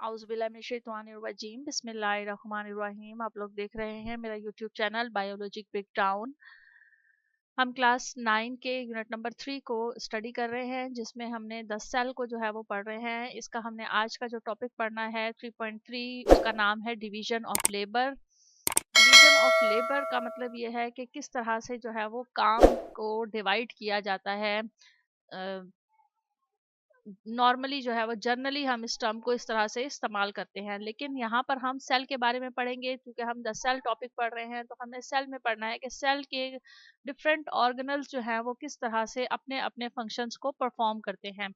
आउज़ुबिल्लाहिमिनश्शैतानिर्रजीम बिस्मिल्लाहिर्रहमानिर्रहीम। आप लोग देख रहे हैं मेरा यूट्यूब चैनल बायोलॉजिक ब्रेकडाउन। हम क्लास 9 के यूनिट नंबर 3 को स्टडी कर रहे हैं, जिसमें हमने 10 सेल को जो है वो पढ़ रहे हैं। इसका हमने आज का जो टॉपिक पढ़ना है 3.3, उसका नाम है division of labour. Division of labour का मतलब ये है कि किस तरह से जो है वो काम को डिवाइड किया जाता है। नॉर्मली जो है वो जनरली हम इस टर्म को इस तरह से इस्तेमाल करते हैं, लेकिन यहाँ पर हम सेल के बारे में पढ़ेंगे। क्योंकि हम द सेल टॉपिक पढ़ रहे हैं तो हमें सेल में पढ़ना है कि सेल के डिफरेंट ऑर्गेनल्स जो हैं वो किस तरह से अपने अपने फंक्शंस को परफॉर्म करते हैं।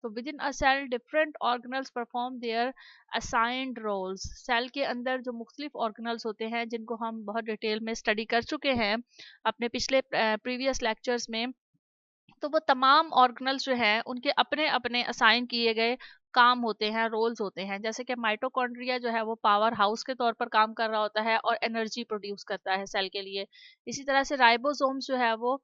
तो within a cell different organelles perform their assigned roles. Cell के अंदर जो मुख्तलिफ ऑर्गेनल्स होते हैं, जिनको हम बहुत डिटेल में स्टडी कर चुके हैं अपने पिछले प्रीवियस लेक्चर्स में, तो वो तमाम ऑर्गेनल्स जो हैं उनके अपने अपने असाइन किए गए काम होते हैं, रोल्स होते हैं। जैसे कि माइटोकॉन्ड्रिया जो है वो पावर हाउस के तौर पर काम कर रहा होता है और एनर्जी प्रोड्यूस करता है सेल के लिए। इसी तरह से राइबोसोम्स जो है वो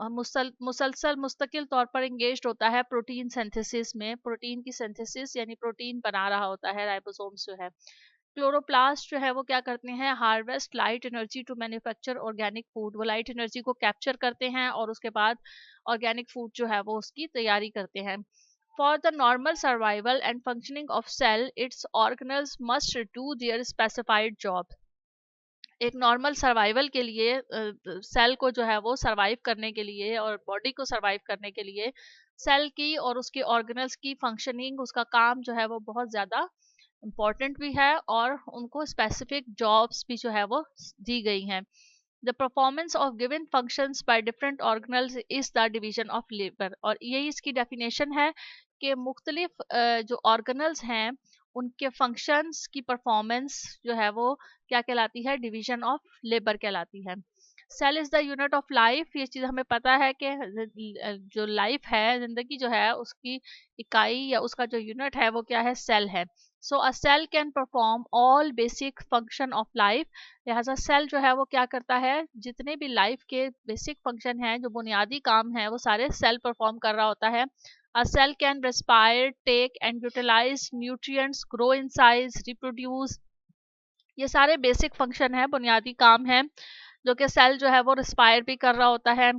मुसलसल मुस्तकिल तौर पर इंगेज होता है प्रोटीन सिंथेसिस में। प्रोटीन की सिंथेसिस यानी प्रोटीन बना रहा होता है राइबोसोम्स जो है। क्लोरोप्लास्ट जो है वो क्या करते हैं, harvest light energy to manufacture organic food. वो लाइट एनर्जी को कैप्चर करते हैं और उसके बाद ऑर्गेनिक फूड जो है वो उसकी तैयारी करते हैं। For the normal survival and functioning of cell, its organelles must do their specified job. एक नॉर्मल सर्वाइवल के लिए सेल को जो है वो सर्वाइव करने के लिए और बॉडी को सर्वाइव करने के लिए सेल की और उसके ऑर्गेनल्स की फंक्शनिंग, उसका काम जो है वो बहुत ज़्यादा इम्पॉर्टेंट भी है और उनको स्पेसिफिक जॉब्स भी जो है वो दी गई हैं। The performance of given functions by different organelles is the division of labour. और यही इसकी डेफिनेशन है कि मुख्तलिफ जो ऑर्गेनल्स हैं उनके फंक्शंस की परफॉर्मेंस जो है वो क्या कहलाती है, डिवीजन ऑफ लेबर कहलाती है। Cell is the unit of life. ये चीज़ हमें पता है कि जो लाइफ है, जिंदगी जो है, उसकी इकाई या उसका जो यूनिट है वो क्या है, सेल है। So a cell can perform all basic function of life. लिहाजा सेल जो है वो क्या करता है, जितने भी लाइफ के बेसिक फंक्शन हैं, जो बुनियादी काम है, वो सारे सेल परफॉर्म कर रहा होता है। A cell can respire, take and utilise nutrients, grow in size, reproduce. ये सारे बेसिक फंक्शन है, बुनियादी काम है, जो कि सेल जो है वो रिस्पायर भी कर रहा होता है।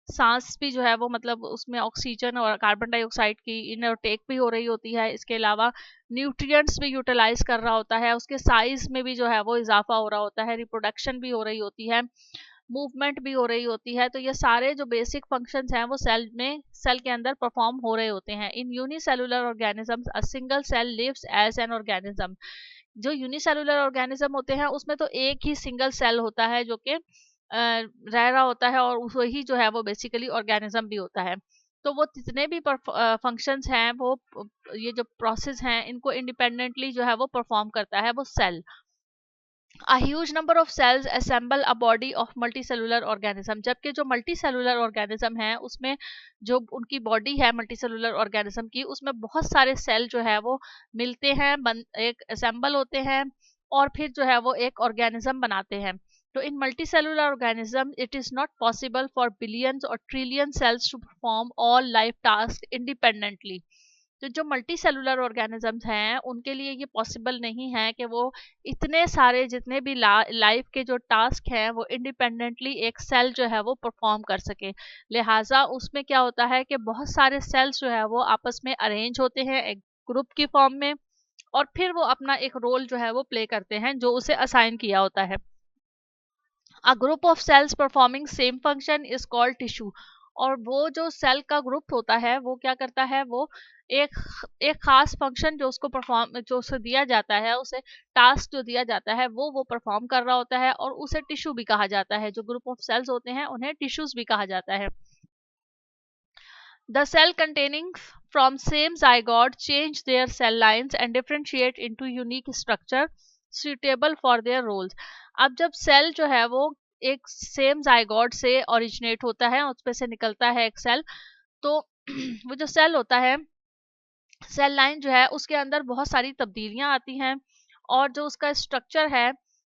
सांस भी जो है वो मतलब उसमें ऑक्सीजन और कार्बन डाइऑक्साइड की इनटेक भी हो रही होती है। इसके अलावा न्यूट्रिएंट्स भी यूटिलाइज कर रहा होता है, उसके साइज में भी जो है वो इजाफा हो रहा होता है, रिप्रोडक्शन भी हो रही होती है, मूवमेंट भी हो रही होती है। तो ये सारे जो बेसिक फंक्शंस हैं वो सेल के अंदर परफॉर्म हो रहे होते हैं। In unicellular organisms a single cell lives as an organism. जो यूनिसेलुलर ऑर्गेनिज्म होते हैं उसमें तो एक ही सिंगल सेल होता है जो कि रह रहा होता है, और वही जो है वो बेसिकली ऑर्गेनिज्म भी होता है। तो वो जितने भी फंक्शंस हैं वो ये जो प्रोसेस हैं इनको इंडिपेंडेंटली जो है वो परफॉर्म करता है वो cell. A huge number of cells assemble a body of multicellular organism। जबकि जो मल्टीसेलुलर ऑर्गेनिज्म है उसमें जो उनकी बॉडी है मल्टीसेलुलर ऑर्गेनिज्म की, उसमें बहुत सारे सेल जो है वो मिलते हैं, एक असेंबल होते हैं और फिर जो है वो एक ऑर्गेनिज्म बनाते हैं। तो in multicellular organism it is not possible for billions और trillion cells to perform all life task independently. तो जो मल्टी सेलुलर ऑर्गेनिजम्स हैं उनके लिए ये पॉसिबल नहीं है कि वो इतने सारे जितने भी लाइफ के जो टास्क हैं वो इंडिपेंडेंटली एक सेल जो है वो परफॉर्म कर सके। लिहाजा उसमें क्या होता है कि बहुत सारे सेल्स जो है वो आपस में अरेंज होते हैं एक ग्रुप की फॉर्म में, और फिर वो अपना एक रोल जो है वो प्ले करते हैं जो उसे असाइन किया होता है। A group of cells performing same function is called tissue. और वो जो सेल का ग्रुप होता है वो क्या करता है, वो एक एक खास फंक्शन जो उसको परफॉर्म जो उसे दिया जाता है, उसे टास्क जो दिया जाता है वो परफॉर्म कर रहा होता है, और उसे टिश्यू भी कहा जाता है। जो ग्रुप ऑफ सेल्स होते हैं उन्हें टिश्यूज भी कहा जाता है। The cell containing from same zygote change their cell lines and differentiate into unique structure suitable for their roles। अब जब सेल जो है वो एक सेम जाइगोट से ओरिजिनेट होता है, उसमें से निकलता है एक सेल, तो वो जो सेल होता है, सेल लाइन जो है उसके अंदर बहुत सारी तब्दीलियां आती हैं, और जो उसका स्ट्रक्चर है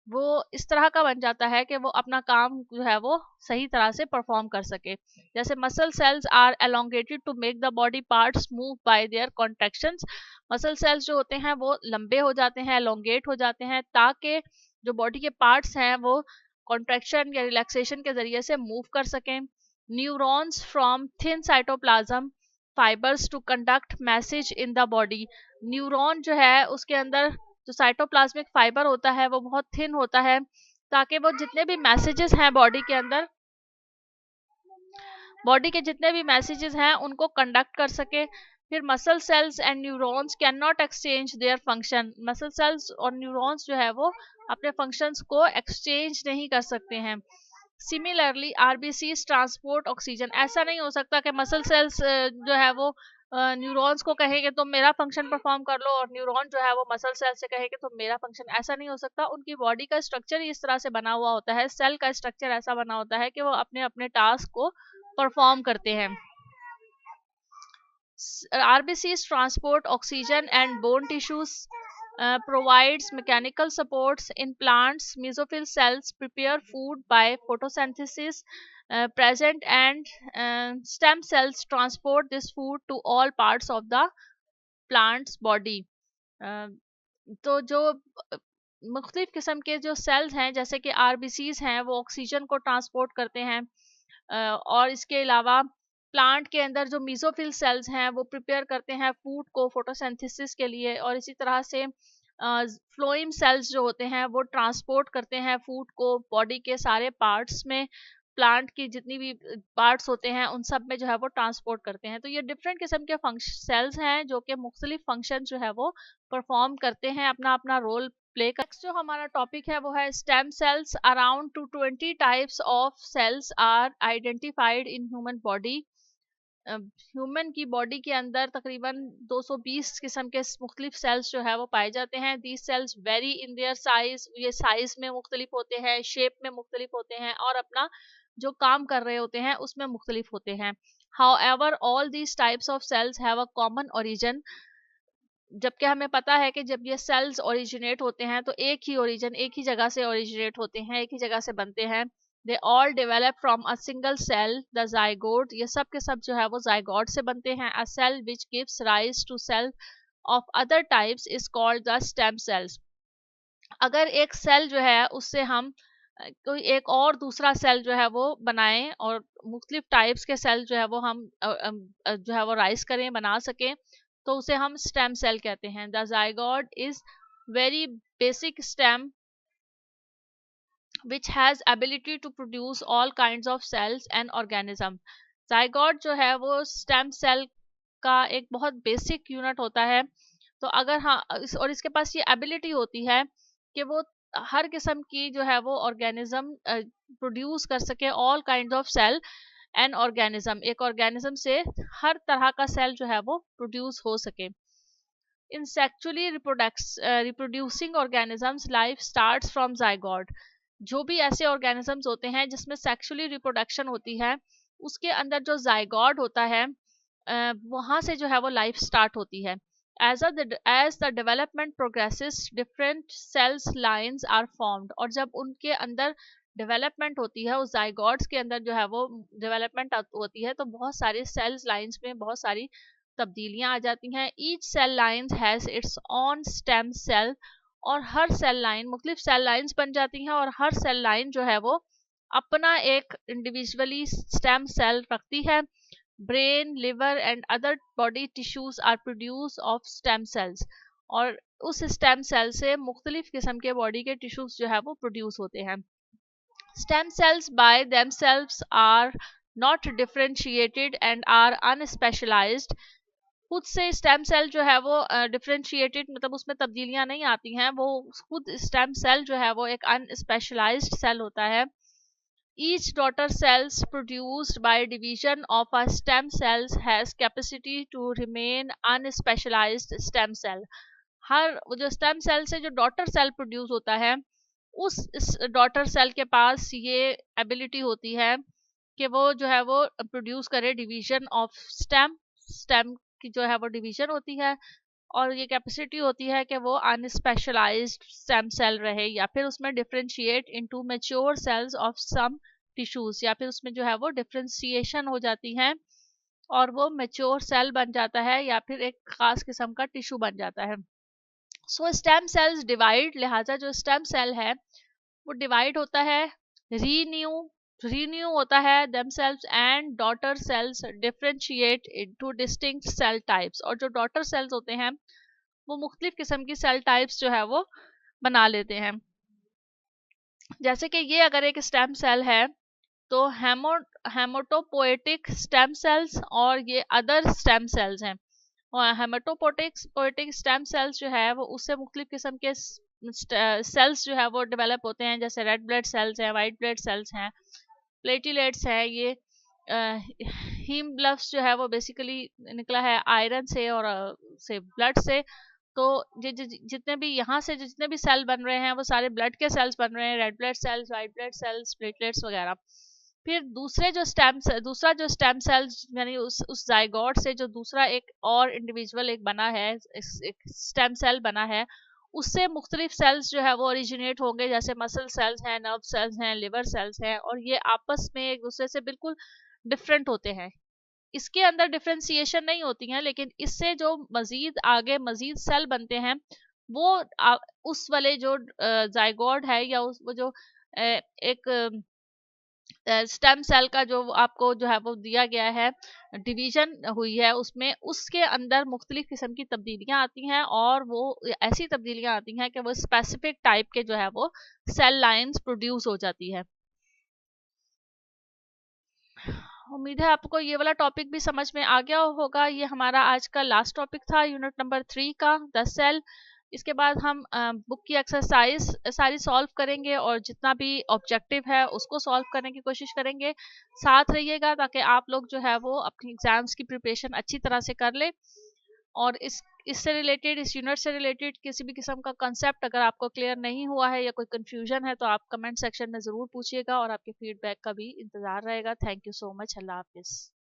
वो इस तरह का बन जाता है कि वो अपना काम जो है वो सही तरह से परफॉर्म कर सके। जैसे muscle cells are elongated to make the body parts move by their contractions. Muscle cells जो होते हैं वो लंबे हो जाते हैं, एलोंगेट हो जाते हैं, ताकि जो बॉडी के पार्ट्स हैं वो कॉन्ट्रैक्शन या रिलैक्सेशन के जरिए से मूव कर सकें। Neurons from thin cytoplasm fibres to conduct message in the body. Neuron जो है उसके अंदर जो साइटोप्लाज्मिक फाइबर होता है वो बहुत थिन होता है, ताकि वो जितने भी मैसेजेस हैं बॉडी के अंदर, बॉडी के जितने भी मैसेजेस हैं उनको कंडक्ट कर सके। फिर muscle cells and neurons can not exchange their function. Muscle cells और न्यूरॉन्स जो है वो अपने फंक्शंस को एक्सचेंज नहीं कर सकते हैं। Similarly RBCs transport oxygen. ऐसा नहीं हो सकता कि मसल सेल्स जो है वो न्यूरॉन्स को कहेंगे तुम मेरा फंक्शन परफॉर्म कर लो, और न्यूरॉन जो है वो मसल सेल से कहेंगे तुम मेरा फंक्शन। ऐसा नहीं हो सकता। उनकी बॉडी का स्ट्रक्चर ही इस तरह से बना हुआ होता है, सेल का स्ट्रक्चर ऐसा बना होता है कि वो अपने अपने टास्क को परफॉर्म करते हैं। RBCs transport oxygen and bone tissues, provides mechanical supports in plants. Mesophyll cells prepare food by photosynthesis present, and stem cells transport this food to all parts of the plant's body. तो जो मुख्तलिफ किस्म के जो sales हैं जैसे कि RBCs हैं वो ऑक्सीजन को ट्रांसपोर्ट करते हैं, और इसके अलावा प्लांट के अंदर जो मीजोफिल सेल्स हैं वो प्रिपेयर करते हैं फूड को फोटोसिंथेसिस के लिए, और इसी तरह से फ्लोइम सेल्स जो होते हैं वो ट्रांसपोर्ट करते हैं फूड को बॉडी के सारे पार्ट्स में। प्लांट की जितनी भी पार्ट्स होते हैं उन सब में जो है वो ट्रांसपोर्ट करते हैं। तो ये डिफरेंट किस्म के सेल्स हैं जो कि मुख्तलिफ फंक्शन जो है वो परफॉर्म करते हैं, अपना अपना रोल प्ले कर। नेक्स्ट जो हमारा टॉपिक है वो है stem cells. Around 220 types of cells are identified in human body. Human की बॉडी के अंदर तकरीबन 220 किस्म के मुख्तलिफ सेल्स जो है वो पाए जाते हैं। These cells very in their size. ये साइज में मुख्तलिफ होते हैं, शेप में मुख्तलिफ होते हैं, और अपना जो काम कर रहे होते हैं उसमें मुख्तलिफ होते हैं। However all these types of cells have a common origin. जबकि हमें पता है कि जब ये सेल्स ओरिजिनेट होते हैं तो एक ही ओरिजिन, एक ही जगह से ओरिजिनेट होते हैं, एक ही जगह से बनते हैं। They all develop from a single cell the zygote. ये सब के सब जो है वो जाइगोट से बनते हैं। A cell which gives rise to cell of other types is called the stem cells. अगर एक सेल जो है उससे हम कोई एक और दूसरा सेल जो है वो बनाएं, और मुख्तलिफ टाइप्स के सेल जो है वो हम जो है वो राइज करें, बना सकें, तो उसे हम स्टेम सेल कहते हैं। The zygote is very basic stem which has ability to produce all kinds of cells and organism। Zygote जो है वो स्टेम सेल का एक बहुत बेसिक यूनिट होता है। तो अगर हाँ और इसके पास ये एबिलिटी होती है कि वो हर किस्म की जो है वो ऑर्गेनिज्म प्रोड्यूस कर सके, all kind of cell and organism. एक ऑर्गेनिज्म से हर तरह का सेल जो है वो प्रोड्यूस हो सके। In sexually reproducing organisms life starts from zygote. जो भी ऐसे ऑर्गेनिजम्स होते हैं जिसमें सेक्सुअली रिप्रोडक्शन होती है, उसके अंदर जो जाइगोट होता है वहाँ से जो है वो लाइफ स्टार्ट होती है। as the development progresses different cells lines are formed। और जब उनके अंदर डेवलपमेंट होती है, उस जाइगोट्स के अंदर जो है वो डेवलपमेंट होती है, तो बहुत सारी सेल्स लाइंस में बहुत सारी तब्दीलियां आ जाती हैं। Each cell lines has its own stem cell. और हर सेल लाइन मुख्तलिफ सेल लाइंस बन जाती हैं, और हर सेल लाइन जो है वो अपना एक इंडिविजुअली स्टेम सेल रखती है। Brain, liver and other body tissues are produce of stem cells. और उस स्टेम सेल से मुख्तलिफ किस्म के बॉडी के टिश्यूज जो है वो प्रोड्यूस होते हैं। Stem cells by themselves are not differentiated and are unspecialized। खुद से स्टेम सेल जो है वो डिफरेंशिएटेड मतलब उसमें तब्दीलियां नहीं आती हैं, वो खुद स्टेम सेल जो है वो एक अनस्पेशलाइज्ड सेल होता है। Each daughter cells produced by division of a stem cells has capacity to remain unspecialized stem cell। हर वो जो स्टेम सेल से जो डॉटर सेल प्रोड्यूस होता है, उस डॉटर सेल के पास ये एबिलिटी होती है कि वो जो है वो प्रोड्यूस करे डिवीजन ऑफ स्टेम। स्टेम की जो है वो डिवीजन होती है, और ये कैपेसिटी होती है कि वो अनस्पेशलाइज्ड स्टेम सेल रहे, या फिर उसमें differentiate into mature cells of some tissues, या फिर उसमें जो है वो डिफरेंशिएशन हो जाती है और वो मैच्योर सेल बन जाता है या फिर एक खास किस्म का टिश्यू बन जाता है। सो स्टेम सेल्स डिवाइड, लिहाजा जो स्टेम सेल है वो डिवाइड होता है, रीन्यू रीन्यू होता है themselves, and daughter cells differentiate into distinct cell types, और जो डॉटर सेल्स होते हैं वो मुख्तलिफ किस्म की सेल टाइप्स जो है वो बना लेते हैं। जैसे कि ये अगर एक स्टेम सेल है तो हेमोटोपोएटिक स्टेम सेल्स और ये अदर स्टेम सेल्स हैं। और हेमेटोपोएटिक स्टेम सेल्स जो है वो उससे मुख्तलिफ किस्म के सेल्स जो है वो डेवलप होते हैं, जैसे रेड ब्लड सेल्स हैं, वाइट ब्लड सेल्स हैं, प्लेटिलेट्स हैं। ये हीमोग्लोबिन जो है वो बेसिकली निकला है आयरन से और से ब्लड से। तो जितने भी यहाँ से जितने भी सेल बन रहे हैं वो सारे ब्लड के सेल्स बन रहे हैं, red blood cells, white blood cells, platelets वगैरह। फिर दूसरा जो स्टेम सेल्स यानी उस जाइगोट से जो दूसरा एक और इंडिविजुअल एक बना है, एक स्टेम सेल बना है, उससे मुख्तलिफ सेल्स जो है वो ओरिजिनेट होंगे, जैसे मसल सेल्स हैं, नर्व सेल्स हैं, लिवर सेल्स हैं, और ये आपस में एक दूसरे से बिल्कुल डिफरेंट होते हैं। इसके अंदर डिफ्रेंसिएशन नहीं होती हैं, लेकिन इससे जो मजीद सेल बनते हैं वो उस वाले जो जाइगोट है या उस वो जो एक स्टेम सेल का जो आपको जो है वो दिया गया है, डिवीजन हुई है उसमें, उसके अंदर मुख्तलिफ किस्म की तब्दीलियां आती हैं, और वो ऐसी तब्दीलियां आती हैं कि वो स्पेसिफिक टाइप के जो है वो सेल लाइंस प्रोड्यूस हो जाती है। उम्मीद है आपको ये वाला टॉपिक भी समझ में आ गया होगा। ये हमारा आज का लास्ट टॉपिक था यूनिट नंबर 3 का, द सेल। इसके बाद हम बुक की एक्सरसाइज सारी सॉल्व करेंगे और जितना भी ऑब्जेक्टिव है उसको सॉल्व करने की कोशिश करेंगे। साथ रहिएगा ताकि आप लोग जो है वो अपनी एग्जाम्स की प्रिपरेशन अच्छी तरह से कर ले। और इससे रिलेटेड, इस यूनिट से रिलेटेड किसी भी किस्म का कंसेप्ट अगर आपको क्लियर नहीं हुआ है या कोई कंफ्यूजन है तो आप कमेंट सेक्शन में ज़रूर पूछिएगा, और आपके फीडबैक का भी इंतज़ार रहेगा। Thank you so much. अल्लाह हाफिज़।